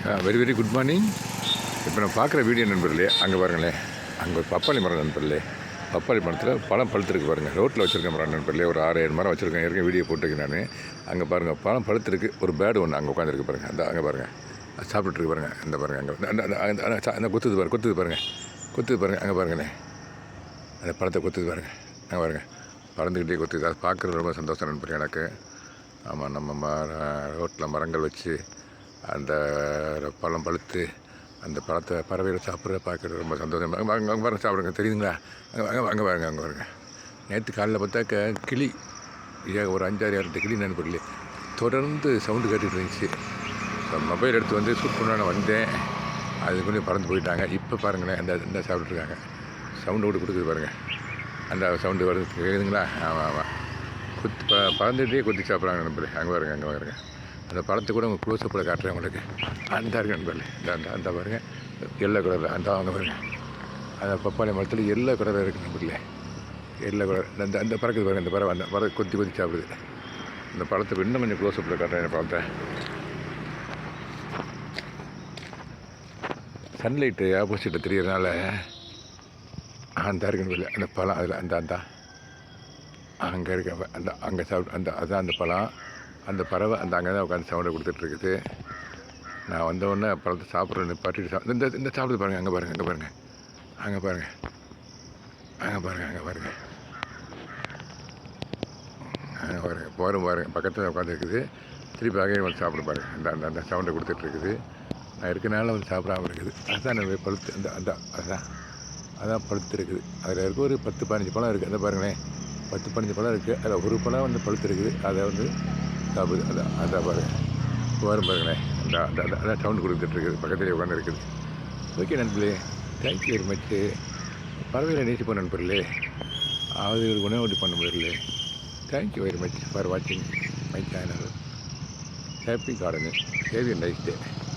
Very very good morning. இப்போ நான் பார்க்குற வீடியோ நண்பர்களே, அங்கே பாருங்களேன், அங்கே ஒரு பப்பாளி மரம் நண்பர்களே. பப்பாளி மரத்தில் பழம் பழுத்துருக்கு பாருங்கள். ரோட்டில் வச்சுருக்கேன் மரம் நண்பர்களே. ஒரு 6-7 மரம் வச்சுருக்கேன். ஏற்கனவே வீடியோ போட்டிருக்கேன் நான். அங்கே பாருங்கள், பழம் பழுத்துருக்கு. ஒரு பேர்டு ஒன்று அங்கே உட்காந்துருக்கு பாருங்கள். அந்த அங்கே பாருங்கள், சாப்பிட்டுருக்கு பாருங்கள். இந்த பாருங்கள், அங்கே அந்த கொத்துது பாருங்கள், கொத்துது பாருங்கள். அங்கே பாருங்களேன், அந்த பழத்தை கொத்துது பாருங்கள். அங்கே பாருங்கள், பறந்துக்கிட்டே கொத்துது. அது பார்க்குறது ரொம்ப சந்தோஷம் நண்பர்கள் எனக்கு. ஆமாம், நம்ம ரோட்டில் மரங்கள் வச்சு அந்த பழம் பழுத்து அந்த பழத்தை பறவைகள் சாப்பிட்ற பார்க்குறது ரொம்ப சந்தோஷம். அங்கே பாருங்க, சாப்பிடுங்க, தெரியுதுங்களா? அங்கே பாருங்க. நேற்று காலையில் பார்த்தாக்க கிளி ஒரு 5-6 கிளி நண்பர்களே தொடர்ந்து சவுண்டு கேட்டுட்டு இருந்துச்சு. மொபைல் எடுத்து வந்து ஷூட் பண்ண வந்தேன், அது கொஞ்சம் பறந்து போயிட்டாங்க. இப்போ பாருங்களேன், இந்த சாப்பிட்டுருக்காங்க. சவுண்டு கூட கொடுக்குது பாருங்கள், அந்த சவுண்டு வருது, கேட்குதுங்களா? ஆமாம், பறந்துகிட்டே கொத்தி சாப்பிட்றாங்க நண்பர்களே. அங்கே பாருங்க, அந்த பழத்தை கூட உங்கள் க்ளோஸ்அப்பில் காட்டுறேன் உங்களுக்கு. அந்த இருக்கு நண்பர்களே, அந்த பாருங்கள், எல்லோ கலரில் அந்த அவங்க பாருங்கள், அந்த பப்பாளி மரத்தில் எல்லோ கலரில் இருக்குது நண்பர்களே. எல்லோ கலர் அந்த பறக்குது பாருங்கள். அந்த பறவை அந்த பறவை கொத்தி சாப்பிடுது. அந்த பழத்தை இன்னும் கொஞ்சம் க்ளோஸ்அப்பில் காட்டுறேன். பழத்தை சன்லைட்டு ஆப்போசிட்டில் தெரியறதுனால அந்த இருக்கு நண்பர்களே. அந்த பழம் அதில் அந்த அங்கே இருக்க அங்கே சாப்பிட்டு அதுதான் அந்த பழம். அந்த பறவை அங்கே தான் உட்காந்து சவுண்டை கொடுத்துட்ருக்குது. நான் வந்தவுடனே பழத்தை சாப்பிட்ற நிப்பாட்டிட்டு இந்த சாப்பிடுது பாருங்கள். அங்கே பாருங்கள், பாருங்கள், பக்கத்தில் உட்காந்துருக்குது. திருப்பி அகையும் வந்து சாப்பிட பாருங்கள். அந்த சவுண்டை கொடுத்துட்ருக்குது. நான் இருக்கனால வந்து சாப்பிடாமல் இருக்குது. அதுதான் பழுத்து அதான் பழுத்து இருக்குது. அதில் இருக்க ஒரு 10-15 பழம் இருக்குது. அதை பாருங்களேன், 10-15 பழம் இருக்குது. அதில் ஒரு பழம் வந்து பழுத்து இருக்குது. அதை வந்து சாப்பிடுது. அதான் பாருங்களேன், அதான் சவுண்டு கொடுத்துட்ருக்குது. பக்கத்துலேயே உட்காந்து இருக்குது. ஓகே நண்பர்களே, தேங்க்யூ வெரி மச்சு. பறவைகளை நேசிப்போம் நண்பர்களே. அது ஒரு உணவு பண்ண முடியல. தேங்க்யூ வெரி மச் ஃபார் வாட்சிங் my channel. Happy gardening. Have a nice day.